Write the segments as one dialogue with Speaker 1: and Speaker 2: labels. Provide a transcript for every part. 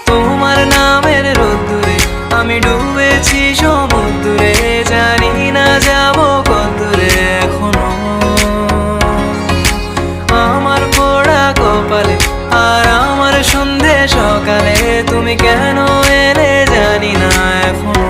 Speaker 1: তোমার নামের রোদ্দুরে আমি ডুবেছি সমুদ্রে, জানি না যাব কতদূরে এখনো। আমার পোড়া কপালে আর আমার সন্ধে সকালে তুমি কেন এলে জানি না এখনো।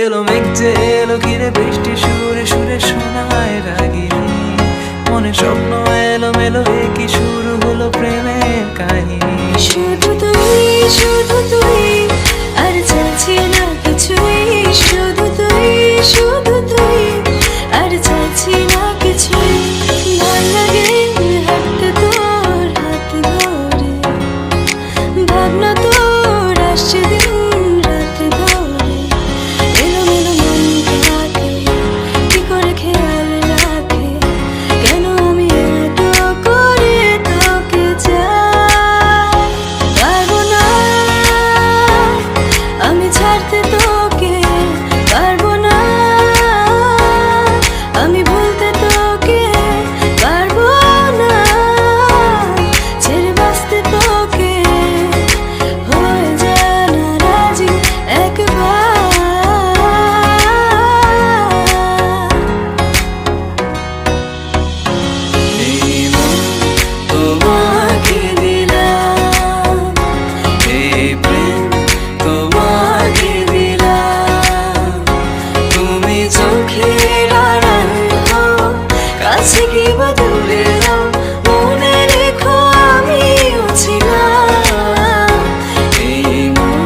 Speaker 1: এলো মেঘ যে এলো ঘিরে বৃষ্টি সুরে সুরে শোনায় রাগিনী, মনে স্বপ্ন এলো মেলো কি শুরু হলো প্রেমের কাহিনী।
Speaker 2: শুধু তুই আর চাইছি না কিছুই, শুধু তুই আর চাইছি না কিছুই। ভাল লাগে হাঁটতে তোর হাত ধরে, ভাবনা তোর আসছে দিন রাত ধরে। এলোমেলো মনটাকে কি করে খেয়াল রাখে, কেন আমি এত করে তোকে চাই। পারবো না আমি ছাড়তে তোকে, পারবো না আমি ভুলতে তোকে, পারবো না ছেড়ে বাঁচতে তোকে। হয়ে যা না রাজি একবার,
Speaker 1: এই মন তোমাকে দিলাম, এই প্রেম তোমাকে দিলাম। তুমি চোখের আড়াল হও, কাছে কি বা দূরে নাও, মনে রেখো আমিও ছিলাম। এই মন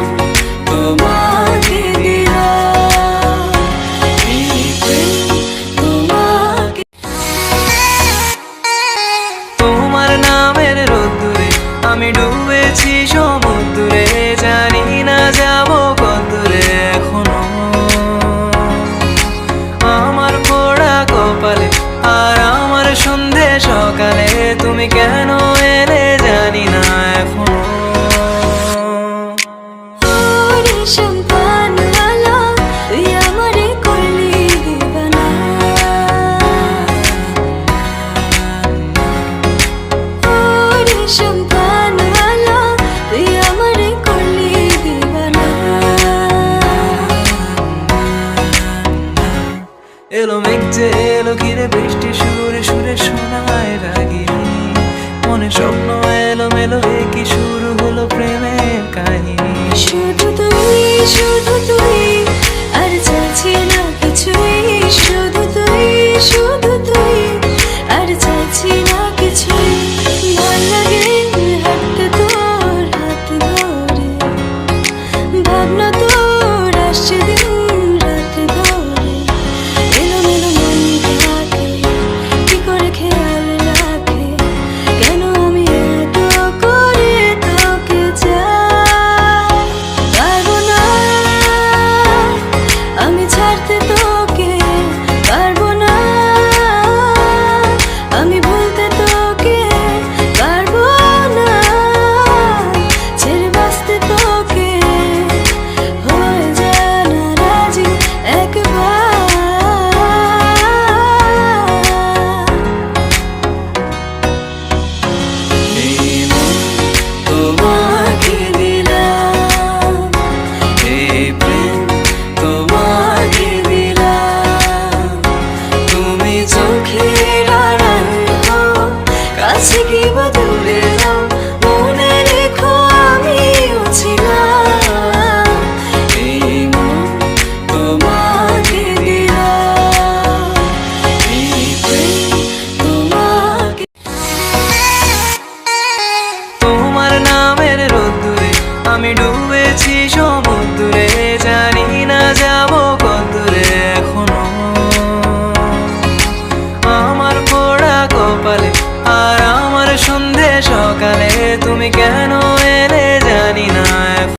Speaker 1: তোমাকে দিলাম, এই প্রেম তোমাকে। তোমার নামের রোদ্দুরে আমি ডুবেছি সমুদ্রে, জানি না যাব কতদূরে এখনো। আমার পোড়া কপালে আর আমার সন্ধে সকালে তুমি কেন এলে জানি না এখনো।
Speaker 2: তুই আমারে করলি দিবানা, তুই আমারে করলি দিবানা।
Speaker 1: এলো মেঘ যে এলো ঘিরে বৃষ্টি সুরে সুরে শোনায় রাগিনী, মনে স্বপ্ন